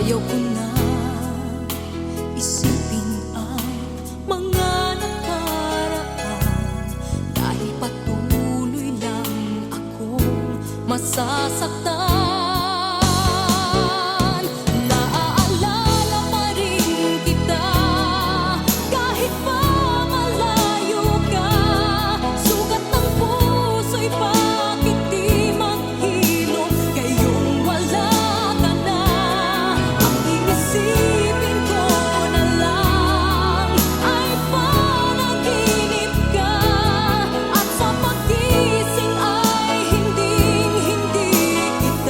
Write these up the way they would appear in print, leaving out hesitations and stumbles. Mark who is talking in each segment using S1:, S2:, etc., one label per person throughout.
S1: Ayaw ko na isipin ang mga nakaraan, dahil patuloy lang akong masasaktan. Naaalala pa rin kita kahit pa malayo ka. Sugat ng puso'y bakit di maghilom ngayong wala ka na. Ang iisipin ko na lang ay panaginip ka, at sa paggising ay hindi kita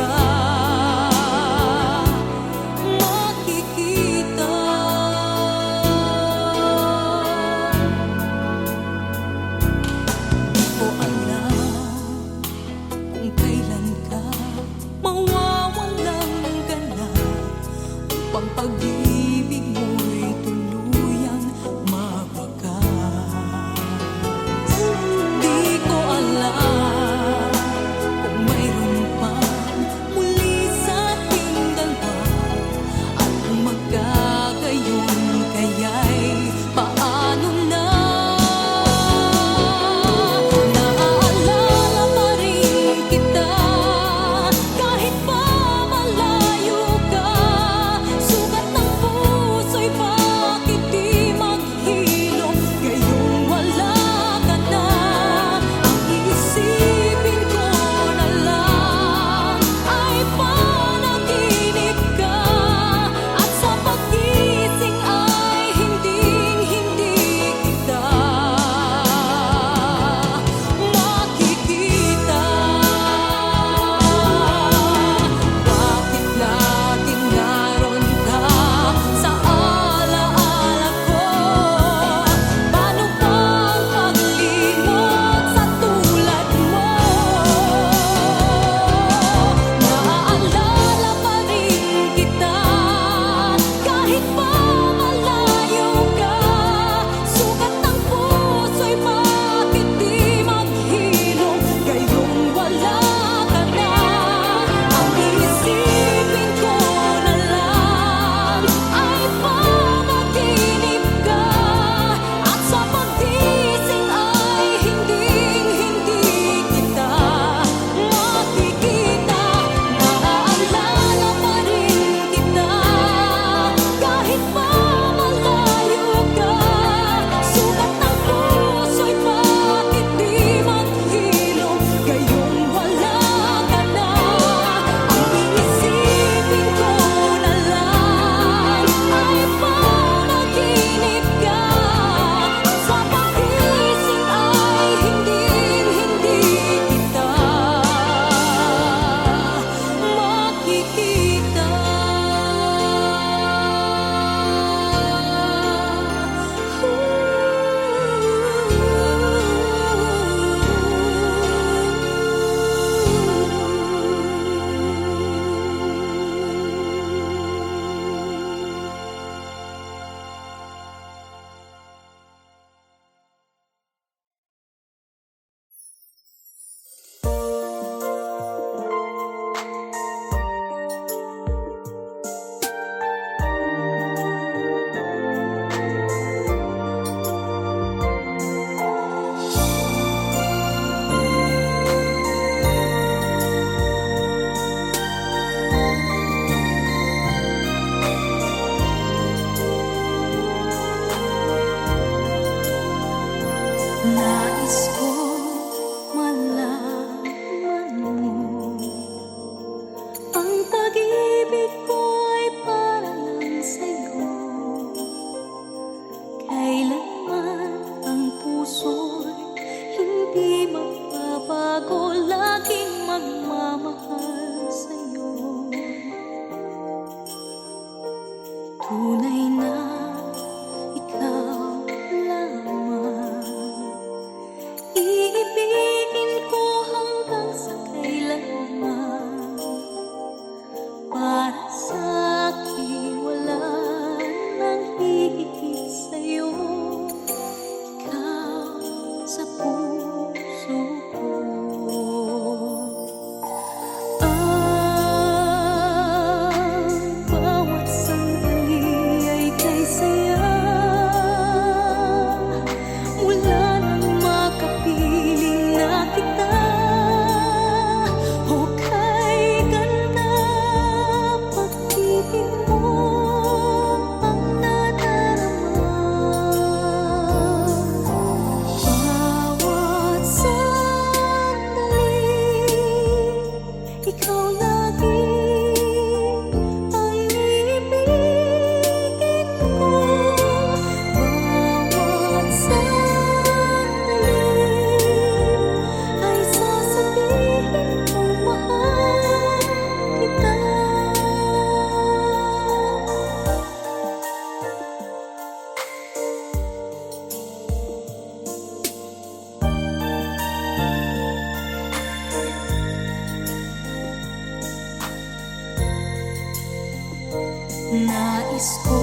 S1: Nais ko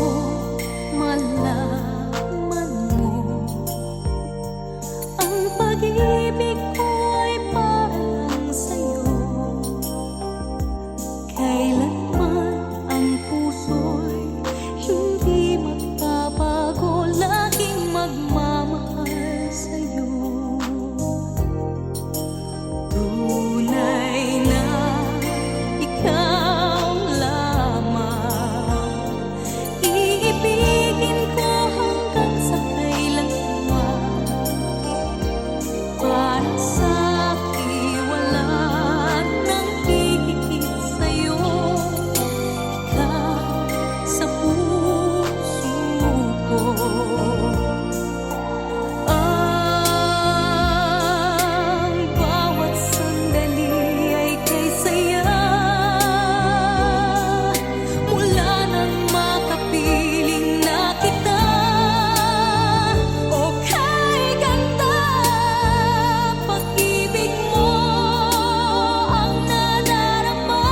S1: malaman mo, ang pag-ibig ko ay para lang sa'yo. Kailanman ang puso'y hindi magbabago, laging magmamahal sa'yo. Tunay na ikaw lamang, iibigin ko hanggang sa kailanman. Para sa'kin wala nang hihigit sa'yo, ikaw sa puso ko. Ang bawat sandali ay kay saya, mula nang makapiling na kita. O kay ganda, pag-ibig mo ang nadarama.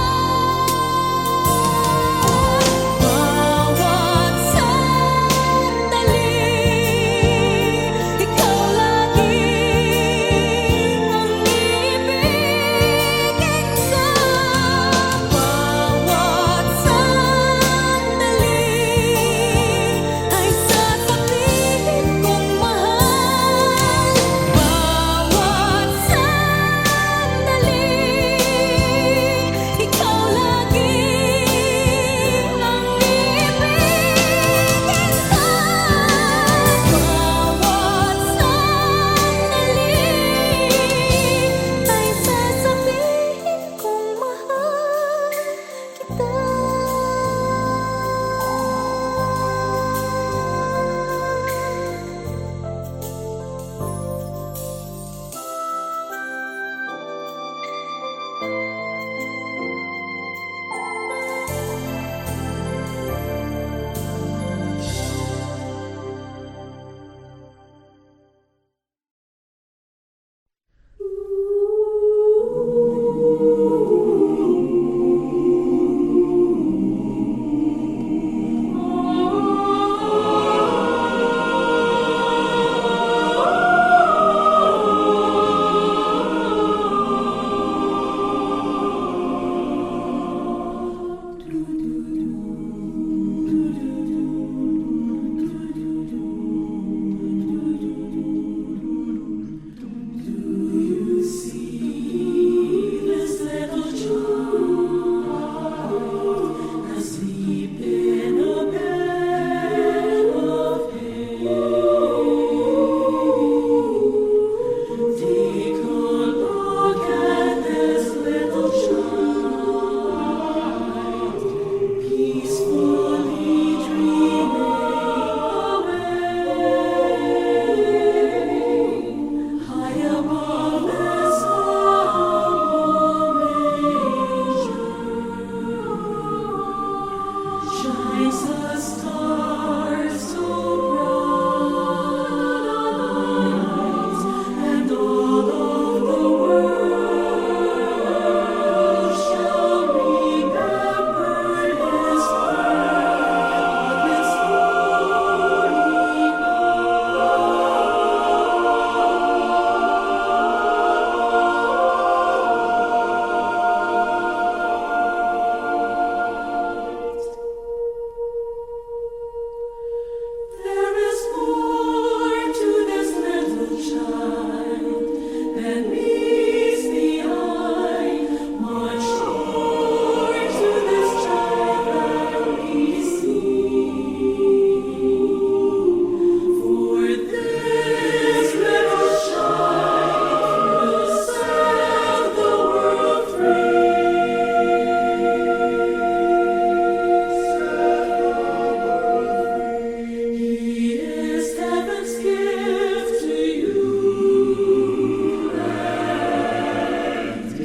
S1: Bawat sandali, ikaw lagi ang ibigin ko. Bawat sandali ay sasabihin kong mahal. Bawat sandali, ikaw lagi ang ibigin ko. Bawat sandali ay sasabihin kong mahal kita. Shines a star so bright, and all of the world shall remember His birth, His holy There is more to this little child than meets the eye, much more to this child than we see. For this little child will set the world free. He is heaven's gift to you and me.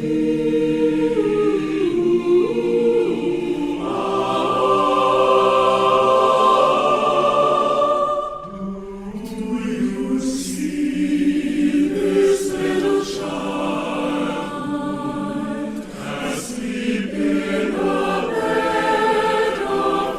S1: Do you see this little child asleep in a bed of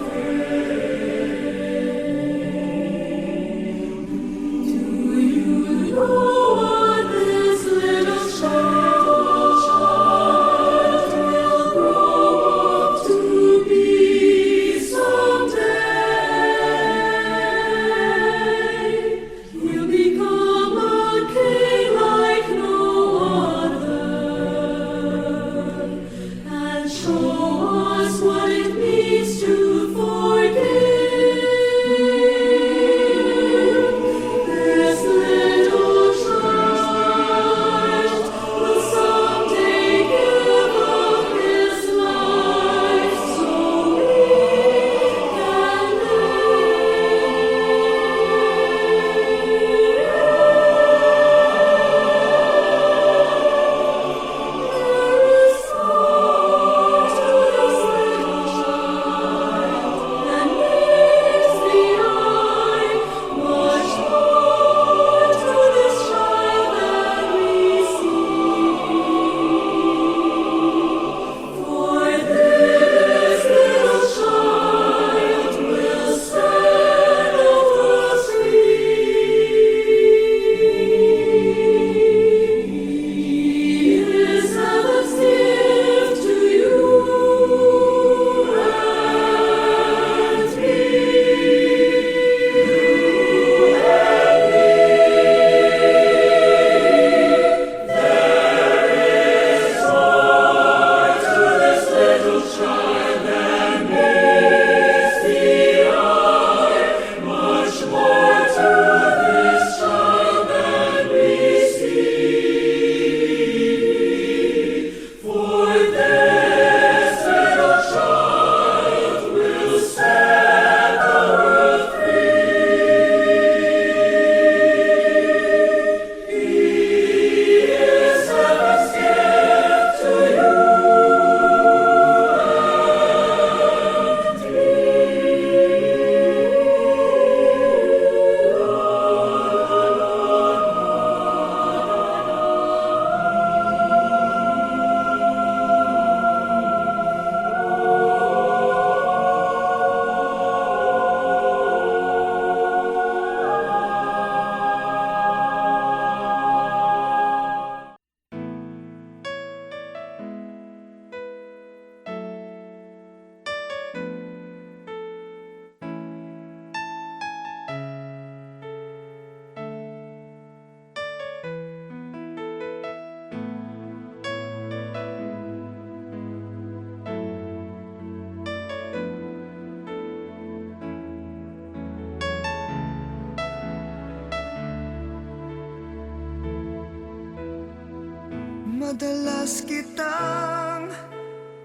S2: Madalas kitang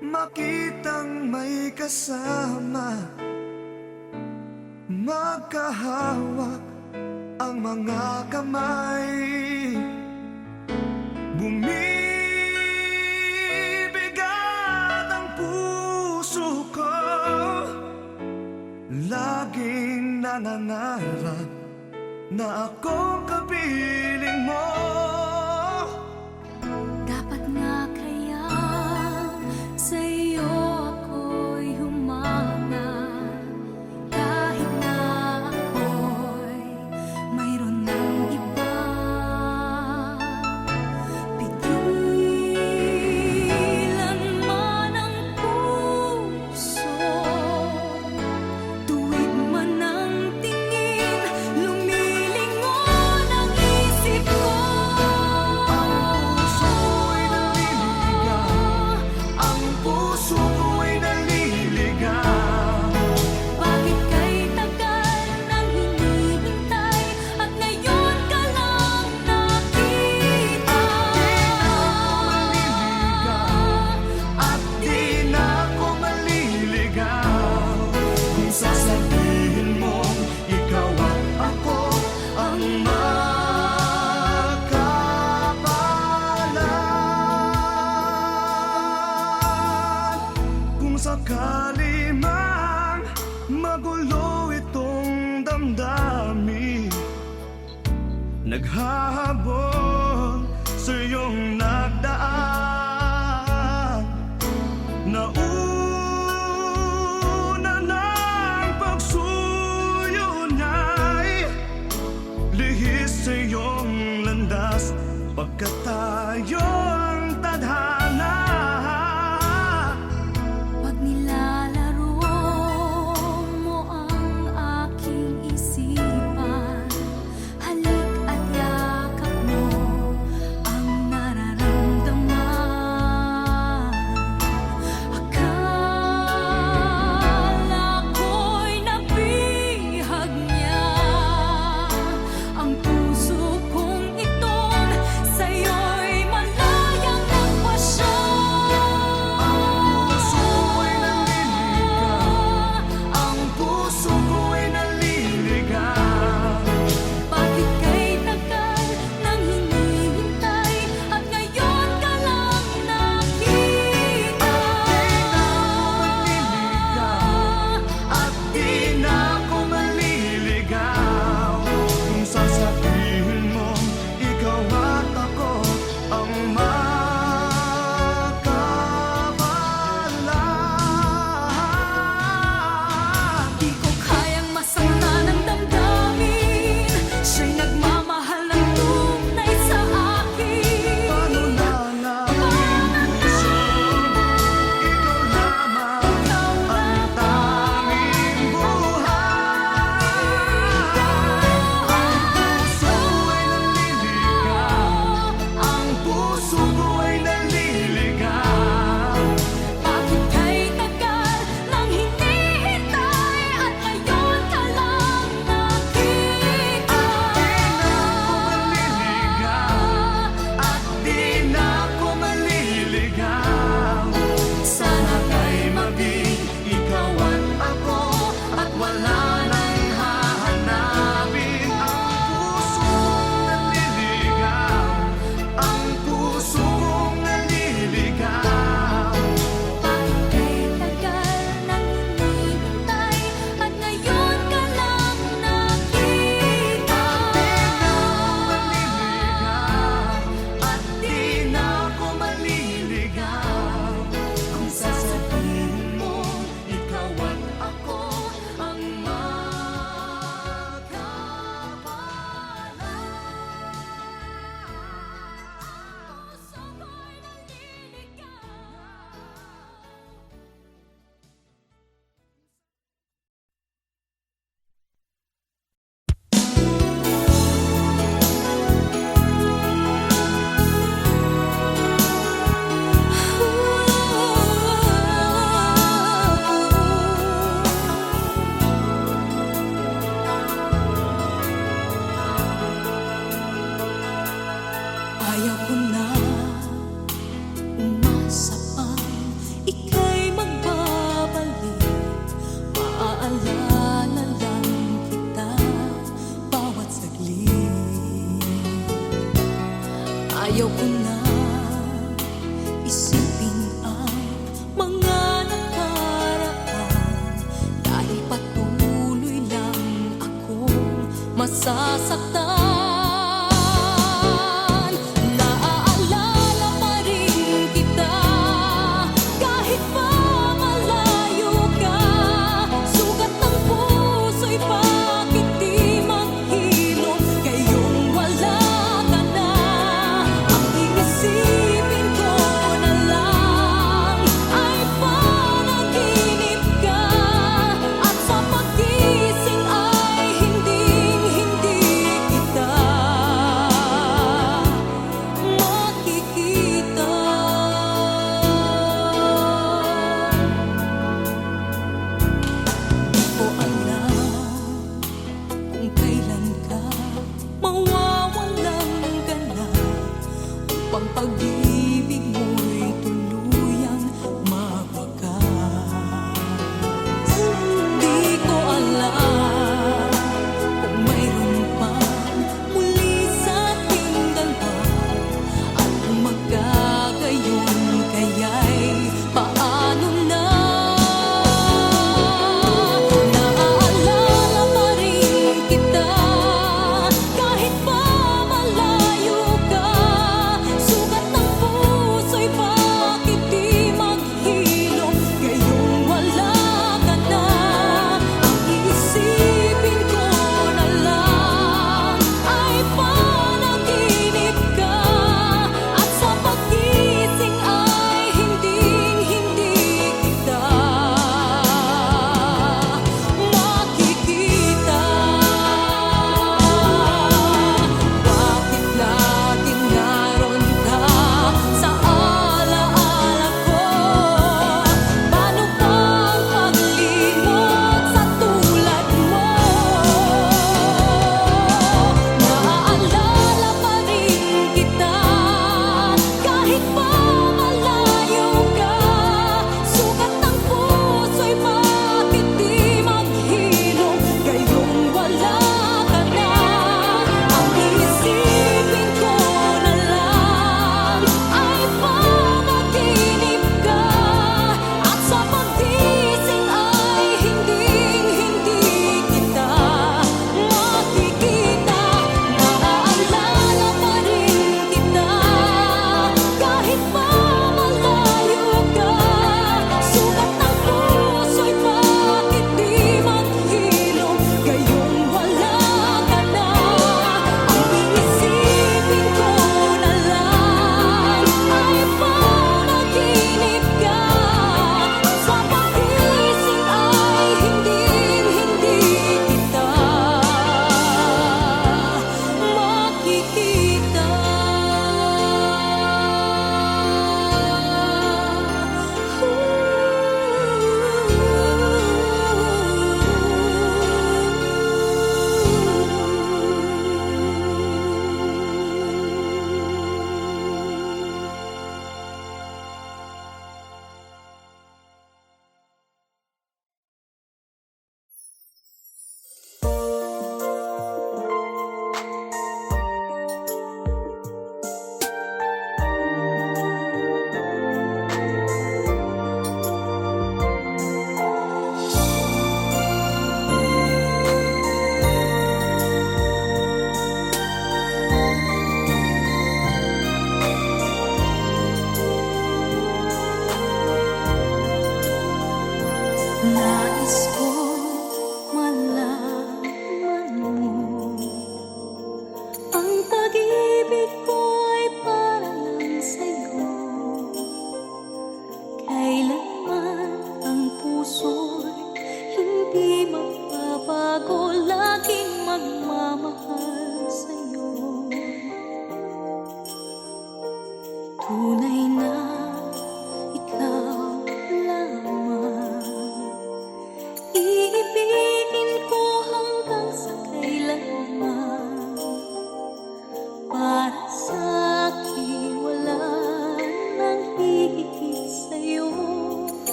S2: makitang may kasama, magkahawak ang mga kamay, bumibigat ang puso ko, laging nananarap na ako kapiling mo.
S3: Dapat nga kaya sa'yo ako'y humanga, kahit na ako'y mayroon ng iba. Pigilan man ang puso, tuwid man ang tingin, lumilingon ang isip ko.
S2: Ang puso ko'y naliligaw.
S3: Bakit kay tagal nang hinihintay at ngayon ka lang nakita?
S2: At di na ako maliligaw kung sasabihin mong ikaw at ako ang magkapalan. Kung sakali mang magulo itong damdamin, naghahabol sa iyong nagdaan, nauna ng pagsuyo niya'y lihis sa iyong landas, pagkat tayo ang tadhana.
S3: Pag nilalaro mo ang aking isipan, halik at yakap mo ang nararamdaman.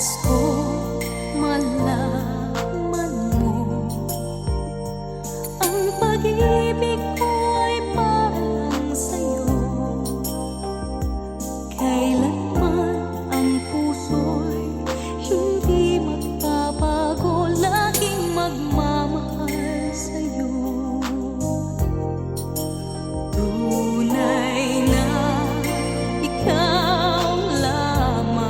S3: Nais ko malaman mo, ang pag-ibig ko ay para lang sa'yo. Kailanman ang puso'y hindi magbabago, laging magmamahal sa'yo. Tunay na ikaw lamang,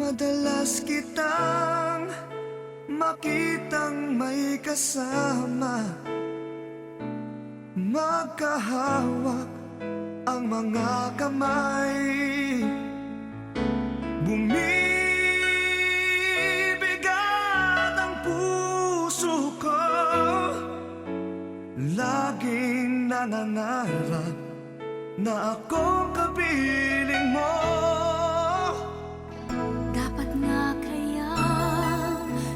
S2: Madalas kitang makitang may kasama, magkahawak ang mga kamay. Bumibigat ang puso ko, laging nangangarap na ako kapiling mo.
S3: Dapat nga kaya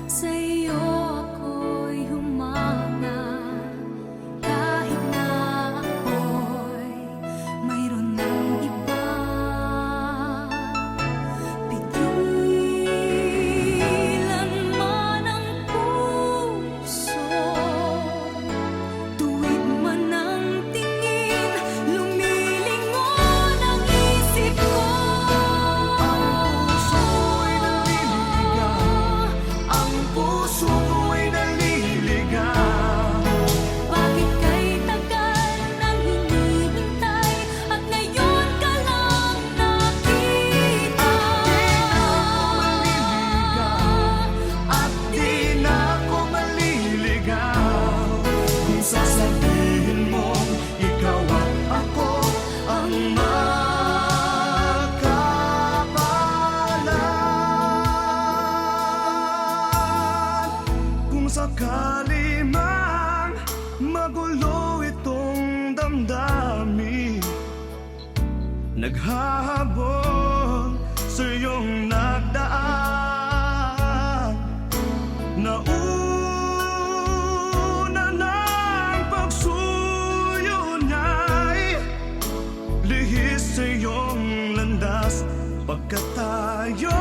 S3: sa iyo ako'y humanga, kahit na ako'y mayroon ng iba. Pigilan man ang puso, tuwid man ang tingin, lumilingon ang isip ko.
S2: Ang puso ko'y naliligaw.
S3: Bakit kay tagal nang hinihintay at ngayon ka lang nakita?
S2: At di na ako maliligaw kung sasabihin mong ikaw at ako ang magkapalan. Kung sakali mang magulo itong damdamin, naghahabol sa iyong nagdaan. Nauna ng pagsuyo niya'y lihis sa iyong landas, pagkat tayo